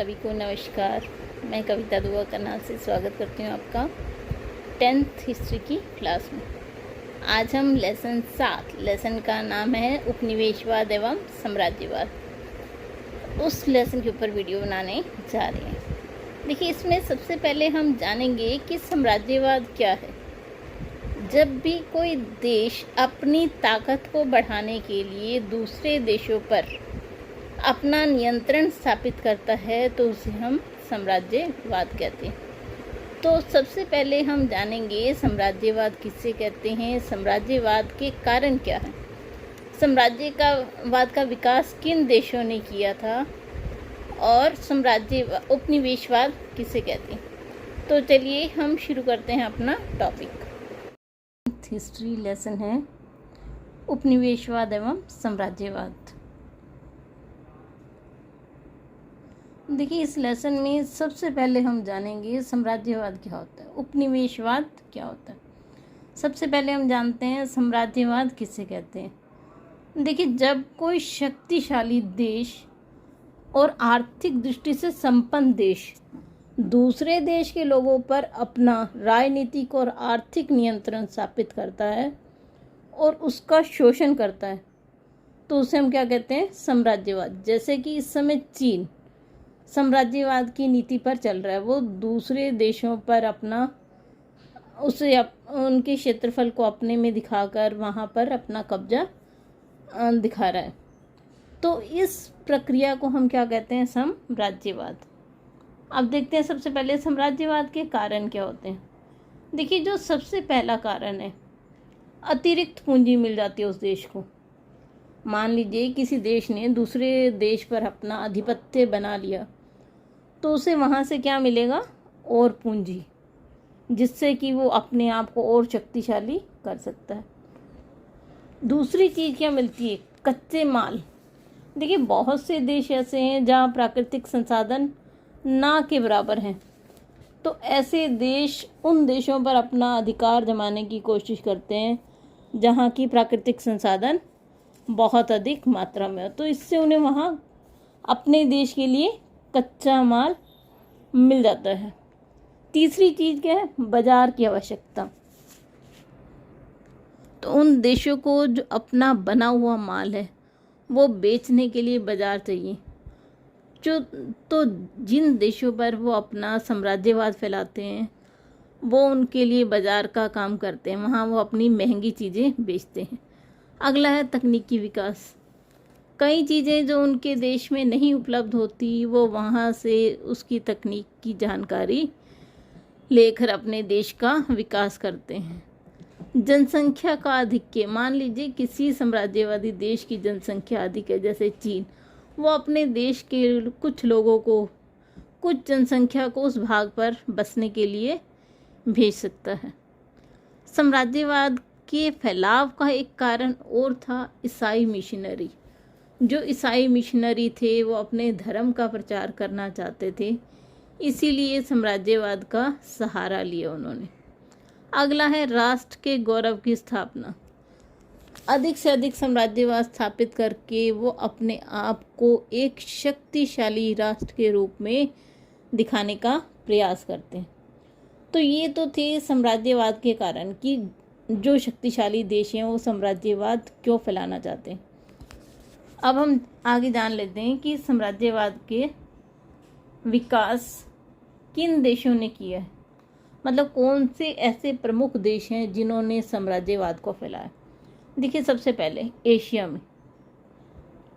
सभी को नमस्कार। मैं कविता दुआ करनाल से स्वागत करती हूँ आपका 10th हिस्ट्री की क्लास में। आज हम लेसन का नाम है उपनिवेशवाद एवं साम्राज्यवाद, उस लेसन के ऊपर वीडियो बनाने जा रहे हैं। देखिए, इसमें सबसे पहले हम जानेंगे कि साम्राज्यवाद क्या है। जब भी कोई देश अपनी ताकत को बढ़ाने के लिए दूसरे देशों पर अपना नियंत्रण स्थापित करता है तो उसे हम साम्राज्यवाद कहते हैं। तो सबसे पहले हम जानेंगे साम्राज्यवाद किससे कहते हैं, साम्राज्यवाद के कारण क्या है, साम्राज्यवाद का विकास किन देशों ने किया था और उपनिवेशवाद किसे कहते हैं। तो चलिए हम शुरू करते हैं अपना टॉपिक। हिस्ट्री लेसन है उपनिवेशवाद एवं साम्राज्यवाद। देखिए, इस लेसन में सबसे पहले हम जानेंगे साम्राज्यवाद क्या होता है, उपनिवेशवाद क्या होता है। सबसे पहले हम जानते हैं साम्राज्यवाद किसे कहते हैं। देखिए, जब कोई शक्तिशाली देश और आर्थिक दृष्टि से संपन्न देश दूसरे देश के लोगों पर अपना राजनीतिक और आर्थिक नियंत्रण स्थापित करता है और उसका शोषण करता है तो उसे हम क्या कहते हैं, साम्राज्यवाद। जैसे कि इस समय चीन साम्राज्यवाद की नीति पर चल रहा है। वो दूसरे देशों पर उनके क्षेत्रफल को अपने में दिखाकर वहाँ पर अपना कब्जा दिखा रहा है। तो इस प्रक्रिया को हम क्या कहते हैं, साम्राज्यवाद। अब देखते हैं सबसे पहले साम्राज्यवाद के कारण क्या होते हैं। देखिए, जो सबसे पहला कारण है, अतिरिक्त पूंजी मिल जाती है उस देश को। मान लीजिए किसी देश ने दूसरे देश पर अपना आधिपत्य बना लिया तो उसे वहाँ से क्या मिलेगा, और पूंजी, जिससे कि वो अपने आप को और शक्तिशाली कर सकता है। दूसरी चीज़ क्या मिलती है, कच्चे माल। देखिए, बहुत से देश ऐसे हैं जहाँ प्राकृतिक संसाधन ना के बराबर हैं, तो ऐसे देश उन देशों पर अपना अधिकार जमाने की कोशिश करते हैं जहाँ की प्राकृतिक संसाधन बहुत अधिक मात्रा में हो, तो इससे उन्हें वहाँ अपने देश के लिए कच्चा माल मिल जाता है। तीसरी चीज़ क्या है, बाजार की आवश्यकता। तो उन देशों को जो अपना बना हुआ माल है वो बेचने के लिए बाजार चाहिए। तो जिन देशों पर वो अपना साम्राज्यवाद फैलाते हैं वो उनके लिए बाजार का काम करते हैं, वहाँ वो अपनी महंगी चीज़ें बेचते हैं। अगला है तकनीकी विकास। कई चीज़ें जो उनके देश में नहीं उपलब्ध होती वो वहाँ से उसकी तकनीक की जानकारी लेकर अपने देश का विकास करते हैं। जनसंख्या का आधिक्य। मान लीजिए किसी साम्राज्यवादी देश की जनसंख्या अधिक है, जैसे चीन, वो अपने देश के कुछ लोगों को, कुछ जनसंख्या को उस भाग पर बसने के लिए भेज सकता है। साम्राज्यवाद के फैलाव का एक कारण और था ईसाई मिशनरी। जो ईसाई मिशनरी थे वो अपने धर्म का प्रचार करना चाहते थे, इसीलिए साम्राज्यवाद का सहारा लिया उन्होंने। अगला है राष्ट्र के गौरव की स्थापना। अधिक से अधिक साम्राज्यवाद स्थापित करके वो अपने आप को एक शक्तिशाली राष्ट्र के रूप में दिखाने का प्रयास करते हैं। तो ये तो थे साम्राज्यवाद के कारण कि जो शक्तिशाली देश हैं वो साम्राज्यवाद क्यों फैलाना चाहते हैं। अब हम आगे जान लेते हैं कि साम्राज्यवाद के विकास किन देशों ने किया है, मतलब कौन से ऐसे प्रमुख देश हैं जिन्होंने साम्राज्यवाद को फैलाया। देखिए, सबसे पहले एशिया में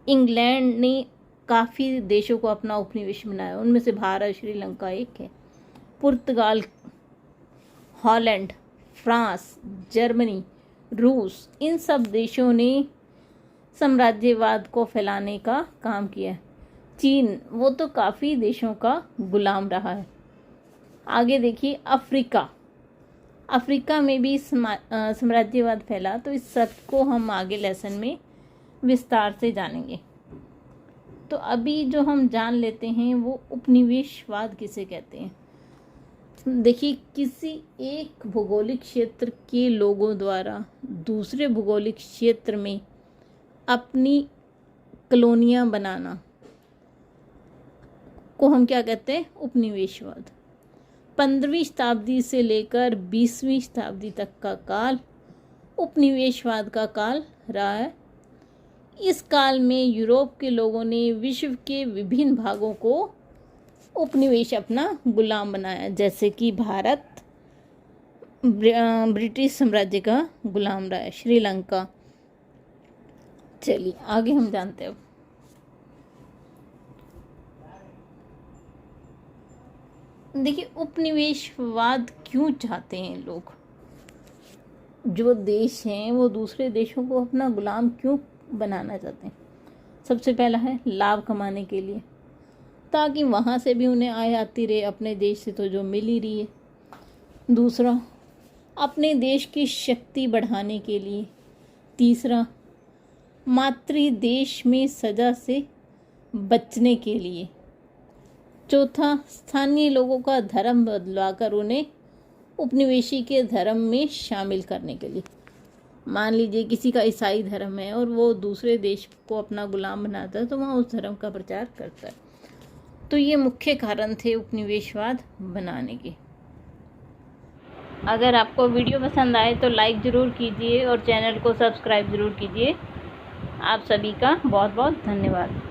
इंग्लैंड ने काफ़ी देशों को अपना उपनिवेश बनाया। उनमें से भारत, श्रीलंका एक है। पुर्तगाल, हॉलैंड, फ्रांस, जर्मनी, रूस, इन सब देशों ने साम्राज्यवाद को फैलाने का काम किया है। चीन, वो तो काफ़ी देशों का गुलाम रहा है। आगे देखिए, अफ्रीका में भी साम्राज्यवाद फैला। तो इस सब को हम आगे लेसन में विस्तार से जानेंगे। तो अभी जो हम जान लेते हैं वो उपनिवेशवाद किसे कहते हैं। देखिए, किसी एक भौगोलिक क्षेत्र के लोगों द्वारा दूसरे भौगोलिक क्षेत्र में अपनी कॉलोनियाँ बनाना, को हम क्या कहते हैं? उपनिवेशवाद। 15वीं शताब्दी से लेकर 20वीं शताब्दी तक का काल उपनिवेशवाद का काल रहा है। इस काल में यूरोप के लोगों ने विश्व के विभिन्न भागों को उपनिवेश अपना गुलाम बनाया, जैसे कि भारत ब्रिटिश साम्राज्य का गुलाम रहा है, श्रीलंका। चलिए आगे हम जानते हैं। देखिए, उपनिवेशवाद क्यों चाहते हैं लोग? जो देश हैं वो दूसरे देशों को अपना गुलाम क्यों बनाना चाहते हैं? सबसे पहला है लाभ कमाने के लिए, ताकि वहाँ से भी उन्हें आय आती रहे, अपने देश से तो जो मिल ही रही है। दूसरा, अपने देश की शक्ति बढ़ाने के लिए। तीसरा, मातृ देश में सजा से बचने के लिए। चौथा, स्थानीय लोगों का धर्म बदलवाकर उन्हें उपनिवेशी के धर्म में शामिल करने के लिए। मान लीजिए किसी का ईसाई धर्म है और वो दूसरे देश को अपना गुलाम बनाता है, तो वहाँ उस धर्म का प्रचार करता है। तो ये मुख्य कारण थे उपनिवेशवाद बनाने के। अगर आपको वीडियो पसंद आए तो लाइक ज़रूर कीजिए और चैनल को सब्सक्राइब ज़रूर कीजिए। आप सभी का बहुत बहुत धन्यवाद।